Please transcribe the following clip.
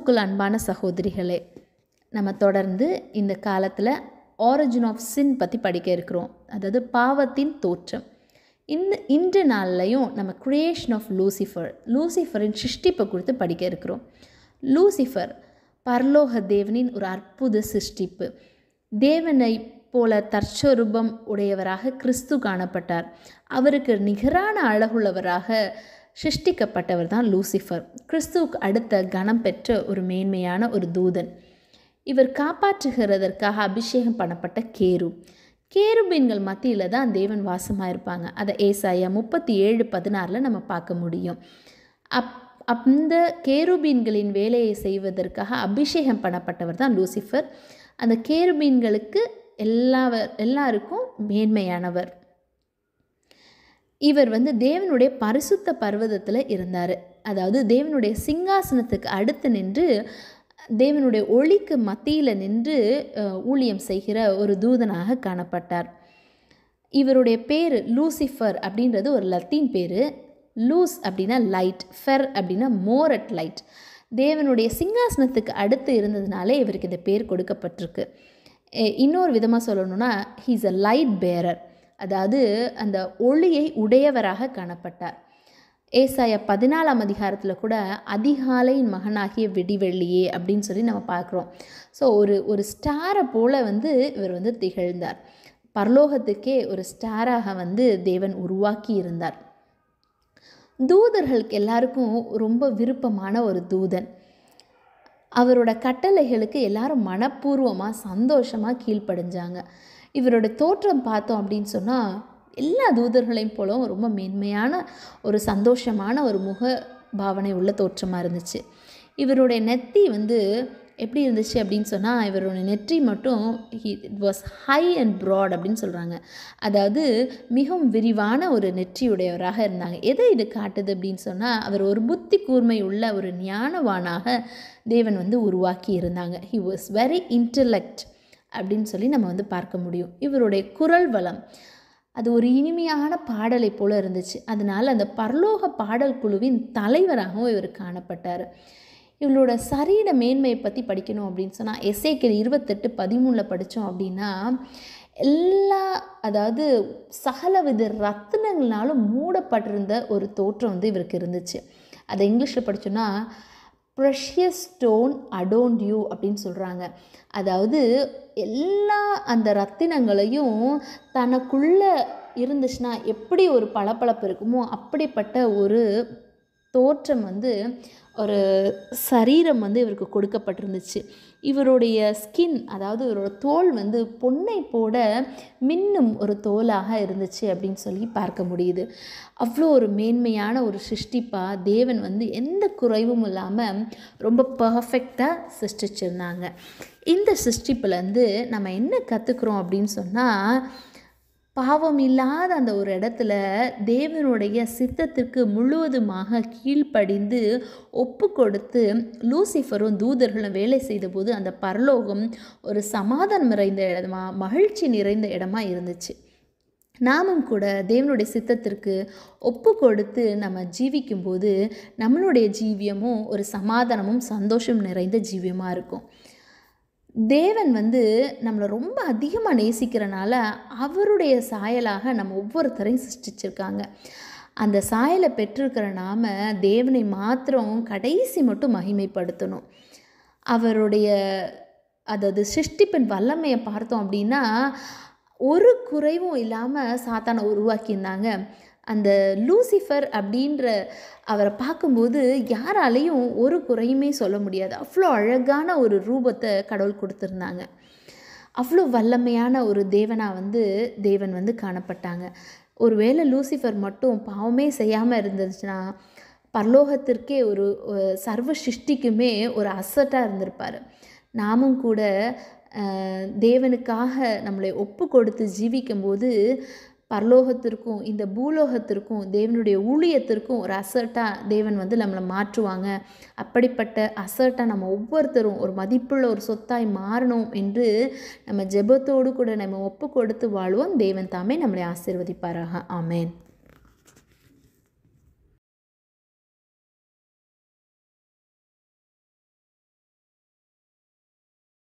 கிறிஸ்துவுக்குள் அன்பான சகோதரிகளே, நம்ம தொடர்ந்து இந்த காலத்தில் ஆரிஜின் ஆஃப் சின் பற்றி படிக்க இருக்கிறோம். அதாவது பாவத்தின் தோற்றம். இன்று நாள்லையும் நம்ம கிரியேஷன் ஆஃப் லூசிஃபரின் சிருஷ்டிப்பை குறித்து படிக்க இருக்கிறோம். லூசிஃபர் பரலோக தேவனின் ஒரு அற்புத சிருஷ்டிப்பு. தேவனை போல தற்சொரூபம் உடையவராக கிறிஸ்து காணப்பட்டார். அவருக்கு நிகரான அழகுள்ளவராக சிருஷ்டிக்கப்பட்டவர் தான் லூசிஃபர். கிறிஸ்துவுக்கு அடுத்த கனம் பெற்ற ஒரு மேன்மையான ஒரு தூதன். இவர் காப்பாற்றுகிறதற்காக அபிஷேகம் பண்ணப்பட்ட கேருபீன்கள் மத்தியில் தான் தேவன் வாசமாக இருப்பாங்க. அதை ஏசாயா 37:16 நம்ம பார்க்க முடியும். அந்த கேருபீன்களின் வேலையை செய்வதற்காக அபிஷேகம் பண்ணப்பட்டவர் தான் லூசிஃபர். அந்த கேருபீன்களுக்கு எல்லாருக்கும் மேன்மையானவர். இவர் தேவனுடைய பரிசுத்த பர்வதத்தில் இருந்தார். அதாவது தேவனுடைய சிங்காசனத்துக்கு அடுத்து நின்று தேவனுடைய ஒளிக்கு மத்தியில் நின்று ஊழியம் செய்கிற ஒரு தூதனாக காணப்பட்டார். இவருடைய பேர் லூசிஃபர் அப்படின்றது ஒரு லத்தீன் பேர். லூஸ் அப்படின்னா லைட், ஃபெர் அப்படின்னா மோர் அட் லைட். தேவனுடைய சிங்காசனத்துக்கு அடுத்து இருந்ததுனாலே இவருக்கு இந்த பேர் கொடுக்கப்பட்டிருக்கு. இன்னொரு விதமாக சொல்லணும்னா ஹீஸ் அ லைட் பேரர், அதாவது அந்த ஒளியை உடையவராக காணப்பட்டார். ஏசாயா 14 கூட அதிகாலையின் மகனாகிய விடிவெள்ளியே அப்படின்னு சொல்லி நம்ம பார்க்குறோம். ஸோ ஒரு ஸ்டாரை போல் இவர் திகழ்ந்தார். பரலோகத்துக்கே ஒரு ஸ்டாராக தேவன் உருவாக்கி இருந்தார். தூதர்களுக்கு எல்லாருக்கும் ரொம்ப விருப்பமான ஒரு தூதன். அவரோட கட்டளைகளுக்கு எல்லாரும் மனப்பூர்வமாக சந்தோஷமாக கீழ்ப்படிஞ்சாங்க. இவரோட தோற்றம் பார்த்தோம் அப்படின்னு சொன்னால் எல்லா தூதர்களையும் போலவும் ரொம்ப மேன்மையான ஒரு சந்தோஷமான ஒரு முக பாவனை உள்ள தோற்றமாக இருந்துச்சு. இவருடைய நெத்தி எப்படி இருந்துச்சு அப்படின்னு சொன்னால், இவரோட நெற்றி மட்டும் it was high and broad அப்படின்னு சொல்கிறாங்க. அதாவது மிகவும் விரிவான ஒரு நெற்றியுடையவராக இருந்தாங்க. எதை இது காட்டுது அப்படின்னு சொன்னால், அவர் ஒரு புத்தி கூர்மை உள்ள ஒரு ஞானவானாக தேவன் உருவாக்கி இருந்தாங்க. ஹி வாஸ் வெரி இன்டலெக்ட் அப்படின்னு சொல்லி நம்ம பார்க்க முடியும். இவருடைய குரல் வளம் அது ஒரு இனிமையான பாடலை போல் இருந்துச்சு. அதனால் அந்த பரலோக பாடல் குழுவின் தலைவராகவும் இவர் காணப்பட்டார். இவளோட சரீர மேன்மையை பற்றி படிக்கணும் அப்படின்னு சொன்னால் எசேக்கியல் 28:13 படித்தோம் அப்படின்னா அதாவது சகலவித ரத்தினங்களாலும் மூடப்பட்டிருந்த ஒரு தோற்றம் இவருக்கு இருந்துச்சு. அதை இங்கிலீஷில் படித்தோன்னா ப்ரெஷியஸ் ஸ்டோன் அடோன்ட் யூ அப்படின்னு சொல்கிறாங்க. அதாவது எல்லா அந்த ரத்தினங்களையும் தனக்குள்ளே இருந்துச்சுன்னா எப்படி ஒரு பளபளப்பு இருக்குமோ அப்படிப்பட்ட ஒரு தோற்றம் ஒரு சரீரம் இவருக்கு கொடுக்கப்பட்டிருந்துச்சு. இவருடைய ஸ்கின், அதாவது இவரோட தோல் பொன்னை போட மின்னும் ஒரு தோலாக இருந்துச்சு அப்படின்னு சொல்லி பார்க்க முடியுது. அவ்வளோ ஒரு மேன்மையான ஒரு சிருஷ்டிப்பாக தேவன் எந்த குறைவும் இல்லாமல் ரொம்ப பர்ஃபெக்டாக சிருஷ்டிச்சிருந்தாங்க. இந்த சிருஷ்டிப்புலேருந்து நம்ம என்ன கற்றுக்குறோம் அப்படின்னு சொன்னால், பாவம் இல்லாத அந்த ஒரு இடத்துல தேவனுடைய சித்தத்திற்கு முழுவதுமாக கீழ்ப்படிந்து ஒப்பு கொடுத்து லூசிஃபரும் தூதர்களும் வேலை செய்தபோது அந்த பரலோகம் ஒரு சமாதானம் நிறைந்த இடமா, மகிழ்ச்சி நிறைந்த இடமா இருந்துச்சு. நாமும் கூட தேவனுடைய சித்தத்திற்கு ஒப்பு கொடுத்து நம்ம ஜீவிக்கும்போது நம்மளுடைய ஜீவியமும் ஒரு சமாதானமும் சந்தோஷம் நிறைந்த ஜீவியமாக இருக்கும். தேவன் நம்மளை ரொம்ப அதிகமாக நேசிக்கிறனால அவருடைய சாயலாக நம்ம ஒவ்வொருத்தரையும் சிருஷ்டிச்சிருக்காங்க. அந்த சாயலை பெற்றிருக்கிற நாம் தேவனை மாத்திரம் கடைசி மட்டும் மகிமைப்படுத்தணும். அவருடைய அதாவது சிருஷ்டிப்பின் வல்லமையை பார்த்தோம் அப்படின்னா ஒரு குறைவும் இல்லாமல் சாத்தானை உருவாக்கியிருந்தாங்க. அந்த லூசிஃபர் அப்படின்ற அவரை பார்க்கும்போது யாராலையும் ஒரு குறையுமே சொல்ல முடியாது. அவ்வளோ அழகான ஒரு ரூபத்தை கடவுள் கொடுத்துருந்தாங்க. அவ்வளோ வல்லமையான ஒரு தேவனாக தேவன் காணப்பட்டாங்க. ஒருவேளை லூசிஃபர் மட்டும் பாவமே செய்யாமல் இருந்துச்சுன்னா பரலோகத்திற்கே ஒரு சர்வ சிருஷ்டிக்குமே ஒரு அசட்டாக இருந்திருப்பார். நாமும் கூட தேவனுக்காக நம்மளை ஒப்பு கொடுத்து ஜீவிக்கும்போது பரலோகத்திற்கும் இந்த பூலோகத்திற்கும் தேவனுடைய ஊழியத்திற்கும் ஒரு அசர்ட்டாக தேவன் நம்மளை மாற்றுவாங்க. அப்படிப்பட்ட அசர்ட்டாக நம்ம ஒவ்வொருத்தரும் ஒரு மதிப்புள்ள ஒரு சொத்தாய் மாறணும் என்று நம்ம ஜெபத்தோடு கூட நம்ம ஒப்பு கொடுத்து வாழ்வோம். தேவன் தாமே நம்மளை ஆசீர்வதிப்பாராக. ஆமேன்.